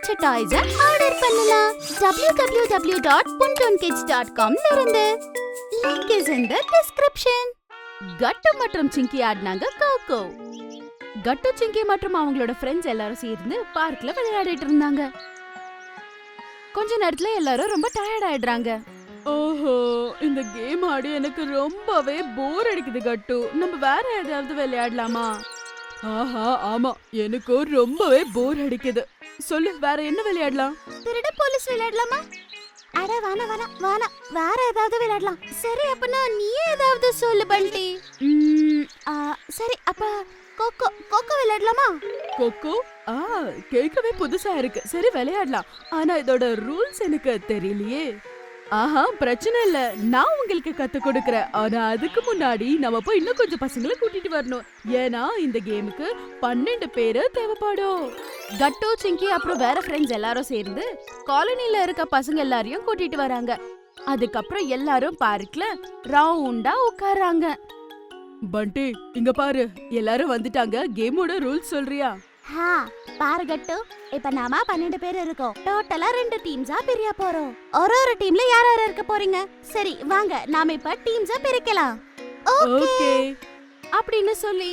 பிடிச்ச toys order பண்ணலாம். www.puntunkids.com ல இருந்து. Link is in the description. கட்டு மற்றும் சிங்கி ஆடினாங்க கோகோ. கட்டு, சிங்கி மற்றும் அவங்களோட ஃப்ரெண்ட்ஸ் எல்லாரும் சேர்ந்து பார்க்ல விளையாடிட்டு இருந்தாங்க. கொஞ்ச நேரத்துல எல்லாரும் ரொம்ப டயர்ட் ஆயிடுறாங்க. ஓஹோ, இந்த கேம் ஆடி எனக்கு ரொம்பவே போர் அடிக்குது கட்டு. நம்ம வேற ஏதாவது விளையாடலாமா? ஆஹா, ஆமா, எனக்கு ரொம்பவே போர் அடிக்குது. சொல்லு, வேற என்ன விளையாடலாம்? திருட போலீஸ் விளையாடலாமா? அட வானா வானா வானா, வேற ஏதாவது விளையாடலாம். சரி, அப்பனா நீயே ஏதாவது சொல்லு பண்டி. சரி, அப்ப கோகோ கோகோ விளையாடலாமா? கோகோ? கேட்கவே புதுசா இருக்கு. சரி, விளையாடலாம். ஆனா இதோட ரூல்ஸ் எனக்கு தெரியலையே. ஆஹா, பிரச்சனை இல்ல, நான் உங்களுக்கு கத்து கொடுக்கறேன். ஆனா அதுக்கு முன்னாடி நம்ம போய் இன்னும் கொஞ்சம் பசங்களை கூட்டிட்டு வரணும். ஏன்னா இந்த கேமுக்கு 12 பேரு தேவைப்படும். கட்டு, சிங்கி அப்புறம் வேற ஃப்ரெண்ட்ஸ் எல்லாரும் சேர்ந்து காலனில இருக்க பசங்க எல்லாரையும் கூட்டிட்டு வராங்க. அதுக்கப்புறம் எல்லாரும் பார்க்ல ரவுண்டா உட்கார்றாங்க. பண்டி, இங்க பாரு, எல்லாரும் வந்துட்டாங்க. கேமோட ரூல்ஸ் சொல்றியா? பாரு கட்டு, இப்ப நாம 12 பேர் இருக்கோம். டோட்டலா 2 டீம்ஸா பிரிய போறோம். ஒரு டீம்ல யார் யார் இருக்க போறீங்க? சரி, வாங்க நாம இப்ப டீம்ஸா பிரிக்கலாம். ஓகே அப்படின்னு சொல்லி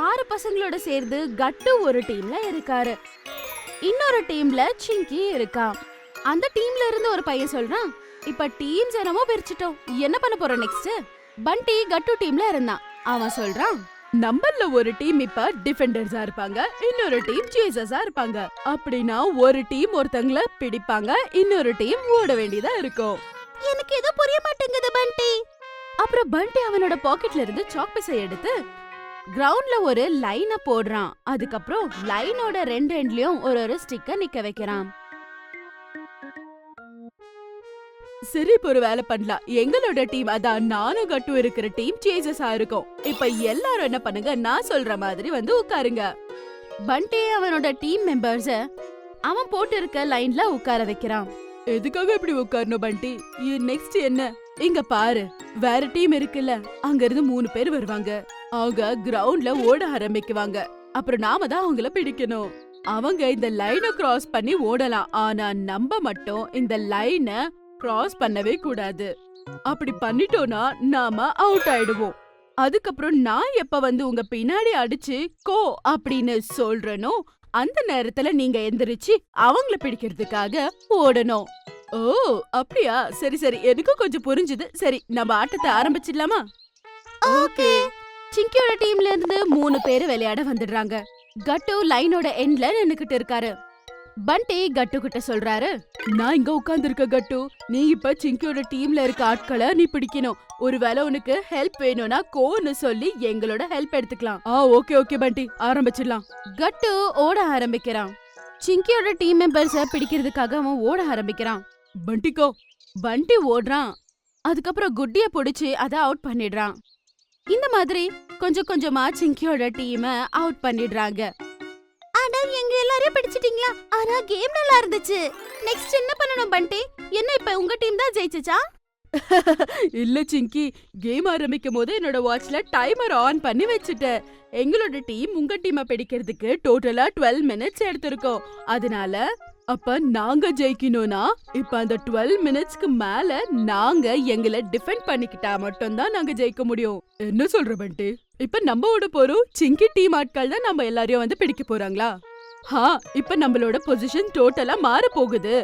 6 பசங்களோட சேர்ந்து கட்டு ஒரு டீம்ல இருக்காரு. இன்னொரு டீம்ல சிங்கி இருக்கான். அந்த டீம்ல இருந்து ஒரு பையன் சொல்றான், இப்ப டீம்ஸ் என்னமோ பிரிச்சிட்டோம், என்ன பண்ண போறோம் நெக்ஸ்ட்? பண்டி கட்டு டீம்ல இருந்தான். அவன் சொல்றான், நம்மள ஒரு டீம் இப்ப டிஃபெண்டர்ஸா இருப்பாங்க, இன்னொரு டீம் சேசர்ஸா இருப்பாங்க. அப்படின்னா ஒரு டீம் ஒருத்தங்கள பிடிப்பாங்க, இன்னொரு டீம் ஓட வேண்டியதா இருக்கும். எனக்கு எதுவும் புரிய மாட்டேங்குது பண்டி. அப்புறம் பண்டி அவனோட பாக்கெட்ல இருந்து சாக் பீஸை எடுத்து கிரவுண்ட்ல ஒரு லைன போடுறான். அதுக்கப்புறம் லைனோட 2 எண்ட்லயும் ஒரு ஸ்டிக்கர் நிக்க வைக்கிறான். சரி, இப்ப ஒரு வேலை பண்ணலாம். எங்களோட டீம், அதான் நானும் கட்டு இருக்கிற டீம் சேசஸா இருக்கும். இப்ப எல்லாரும் என்ன பண்ணுங்க, நான் சொல்ற மாதிரி வந்து உட்காருங்க. பண்டி அவனோட டீம் மெம்பர்ஸ அவன் போட்டு இருக்க லைன்ல உட்கார வைக்கிறான். எதுக்காக இப்படி உட்காரணும் பண்டி? நெக்ஸ்ட் என்ன? இங்க பாரு, வேற டீம் இருக்குல்ல, அங்க இருந்து 3 பேர் வருவாங்க. அவங்க கிரவுண்ட்ல ஓட ஆரம்பிக்குவாங்க. அப்புறம் நாம தான் அவங்கள பிடிக்கணும். அவங்க இந்த லைனை கிராஸ் பண்ணி ஓடலாம். ஆனா நம்ம மட்டும் இந்த லைனை கிராஸ் பண்ணவே கூடாது. அப்படி பண்ணிட்டோம்னா நாம அவுட் ஆயிடுவோம். அதுக்கப்புறம் நான் எப்ப வந்து உங்க பின்னாடி அடிச்சு கோ அப்படின்னு சொல்றனோ அந்த நேரத்துல நீங்க எந்திரிச்சு அவங்கள பிடிக்கிறதுக்காக ஓடணும். ஓ, அப்படியா? சரி சரி, எனக்கும் கொஞ்சம் புரிஞ்சுது. சரி, நம்ம ஆட்டத்தை ஆரம்பிச்சிடலாமா? ஓகே. சிங்கியோட டீம்ல இருந்து 3 பேரு விளையாட வந்துடுறாங்க. கட்டு லைனோட எண்ட்ல நின்னுக்கிட்டு இருக்காரு. பண்டி கட்டு கிட்ட சொல்றாரு, நான் இங்க உட்கார்ந்து இருக்க கட்டு, நீ இப்ப சிங்கியோட டீம்ல இருக்க ஆட்களை நீ பிடிக்கணும். ஒருவேளை உனக்கு ஹெல்ப் வேணும்னா கோன்னு சொல்லி எங்களோட ஹெல்ப் எடுத்துக்கலாம். ஓகே ஓகே பண்டி, ஆரம்பிச்சிடலாம். கட்டு ஓட ஆரம்பிக்கிறான். சிங்கியோட டீம் மெம்பர்ஸ பிடிக்கிறதுக்காக அவன் ஓட ஆரம்பிக்கிறான். பண்டிக்கோ. பண்டி ஓடுறான். அதுக்கப்புறம் குட்டிய பிடிச்சு அதை அவுட் பண்ணிடுறான். இந்த மாதிரி கொஞ்சம் கொஞ்சமா சிங்கியோட டீம அவுட் பண்ணிடுறாங்க. அட, எங்க எல்லாரையும் பிடிச்சிட்டீங்களா? ஆனா கேம் நல்லா இருந்துச்சு. நெக்ஸ்ட் என்ன பண்ணணும் பண்டி? என்ன இப்ப உங்க டீம் தான் ஜெயிச்சுச்சா? இல்ல சிங்கி, கேம் ஆரம்பிக்கும் போது என்னோட வாட்ச்ல டைமர் ஆன் பண்ணி வச்சுட்டேன். எங்களோட டீம் உங்க டீமை பிடிக்கிறதுக்கு டோட்டலா 12 மினிட்ஸ் எடுத்திருக்கோம். அதனால அப்ப நாங்க ஜெயிக்கணும்னா இப்ப அந்த 12 மினிட்ஸ்க்கு மேல நாங்க எங்களை டிஃபெண்ட் பண்ணிக்கிட்டா மட்டும்தான் நாங்க ஜெயிக்க முடியும். என்ன சொல்ற பண்டி? இப்ப நம்ம ஓட போறோம். சிங்கி டீம் ஆட்கள் தான் நம்ம எல்லாரையும் வந்து பிடிக்க போறாங்களா? இப்ப நம்மளோட பொசிஷன் டோட்டலா மாற போகுது.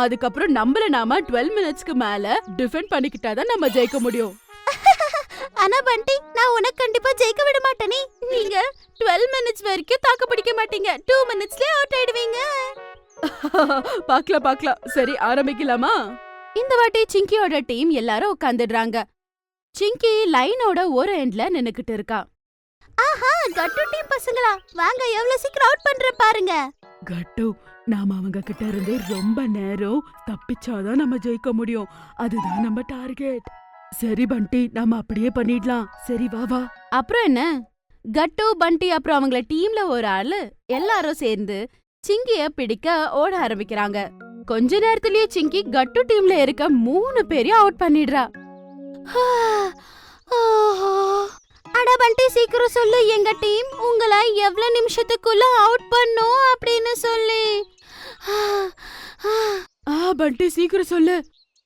அதுக்கப்புறம் நம்மள நாம 12 மினிட்ஸ்க்கு மேல டிஃபெண்ட் பண்ணிக்கிட்டாதான் நம்ம ஜெயிக்க முடியும். ஆனா பண்டி, நான் உனக்கு கண்டிப்பா ஜெயிக்க விட மாட்டேனே. நீங்க 12 மினிட்ஸ் வரைக்கும் தாக்கு பிடிக்க மாட்டீங்க. 2 மினிட்ஸ்லயே அவுட் ஆயிடுவீங்க. பாக்கலாம் பாக்கலாம். சரி, ஆரம்பிக்கலாமா? இந்த வாட்டி சிங்கியோட டீம் எல்லாரும் உட்கார்ந்துடுறாங்க. சிங்கி லைனோட ஒரு எண்ட்ல நின்னுக்கிட்டு இருக்கா. ஆஹா, கட்டு டீம் பசங்களா, வாங்க, எவ்வளவு சீக்கிரம் அவுட் பண்ற பாருங்க. கட்டு, நாம அவங்க கிட்ட இருந்து ரொம்ப நேரம் தப்பிச்சாதான் நம்ம ஜெயிக்க முடியும். அதுதான் நம்ம டார்கெட். சரி பண்டி, நாம அப்படியே பண்ணிடலாம். சரி, வா வா. அப்புறம் என்ன, கட்டு, பண்டி அப்புறம் அவங்கள டீம்ல ஒரு ஆளு எல்லாரும் சேர்ந்து சிங்கிய பிடிக்க ஓட ஆரம்பிக்கிறாங்க. கொஞ்ச நேரத்திலேயே சிங்கி கட்டு டீம்ல இருக்க 3 பேரையும் அவுட் பண்ணிடுறா. அட பண்டி, சீக்கிரம் சொல்லு, எங்க டீம் உங்களை எவ்வளவு நிமிஷத்துக்குள்ள அவுட் பண்ணும் அப்படின்னு சொல்லி. பண்டி சீக்கிரம் சொல்லு.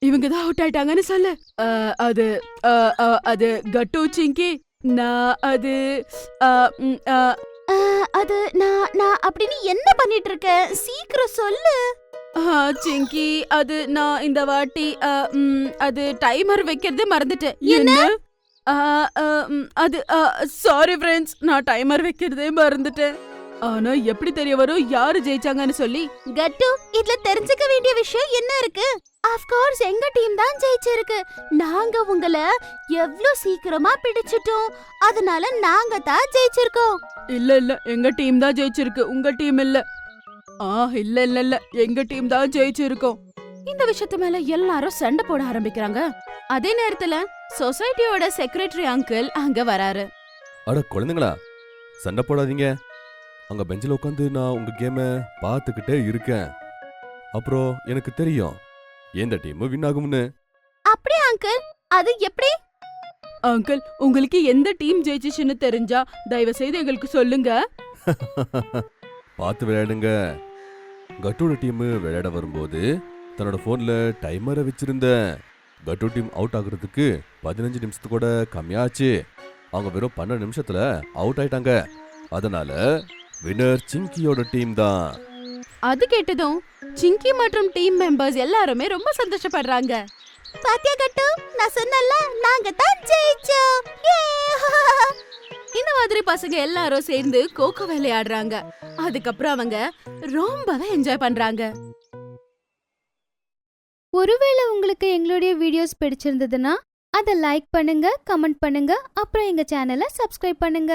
இவங்க தான் அவுட் ஆயிட்டாங்கன்னு சொல்லு. அது அது கட்டு சிங்கி. நான் அது அது நான் அப்படின்னு என்ன பண்ணிட்டு இருக்க? சீக்கிரம் சொல்லு. சிங்கி, அது நான் இந்த வாட்டி அது டைமர் வைக்கிறதே மறந்துட்டேன். என்ன? அது சாரி ஃப்ரெண்ட்ஸ், நான் டைமர் வைக்கிறதே மறந்துட்டேன். ஆனா எப்படி தெரிய வரும் யாரு ஜெயிச்சாங்கன்னு சொல்லி? கட்டு, இதுல தெரிஞ்சுக்க வேண்டிய விஷயம் என்ன இருக்கு? ஆஃப் கோர்ஸ் எங்க டீம் தான் ஜெயிச்சிருக்கு. நாங்க உங்களை எவ்ளோ சீக்கிரமா பிடிச்சிட்டோம், அதனால நாங்க தான் ஜெயிச்சிருக்கோம். இல்ல எங்க டீம் தான் ஜெயிச்சிருக்கு, உங்க டீம் இல்ல. இல்ல எங்க டீம் தான் ஜெயிச்சிருக்கோம். இந்த விஷயத்து மேல எல்லாரும் சண்டை போட ஆரம்பிக்கிறாங்க. அதே நேரத்துல சொசைட்டியோட செக்ரட்டரி அங்கிள் அங்க வராரு. அட குழந்தைங்களா, சண்டை போடாதீங்க. அங்க பெஞ்சில உட்காந்து நான் உங்க கேம பார்த்துக்கிட்டே இருக்கேன். அப்புறம் எனக்கு தெரியும் எந்த டீம் வின் ஆகும்னு. அப்படியே அங்கிள், அது எப்படி? அங்கிள், உங்களுக்கு எந்த டீம் ஜெயிச்சிச்சுன்னு தெரிஞ்சா தயவு செய்து எங்களுக்கு சொல்லுங்க. பார்த்து விளையாடுங்க. கட்டோட டீம் விளையாட வரும்போது தன்னோட போன்ல டைமரை வச்சிருந்தேன். கட்டோ டீம் அவுட் ஆகுறதுக்கு 15 நிமிஷத்து கூட கம்மியாச்சு. அவங்க வெறும் 12 நிமிஷத்துல அவுட் ஆயிட்டாங்க. அதனால வினர் சிங்கியோட டீம் தான். அது கேட்டதும் சிங்கி மற்றும் டீம் மெம்பர்ஸ் எல்லாருமே ரொம்ப சந்தோஷப்படுறாங்க. பாத்தியா கட்டு, நான் சொன்னல நாங்க தான் ஜெயிச்சோம். இந்த மாதிரி பசங்க எல்லாரும் சேர்ந்து கோகோ விளையாடுறாங்க. அதுக்கப்புறம் அவங்க ரொம்பவே என்ஜாய் பண்றாங்க. ஒருவேளை உங்களுக்கு எங்களுடைய வீடியோஸ் பிடிச்சிருந்ததுன்னா அதை லைக் பண்ணுங்க, கமெண்ட் பண்ணுங்க, அப்புறம் எங்க சேனலை சப்ஸ்கிரைப் பண்ணுங்க.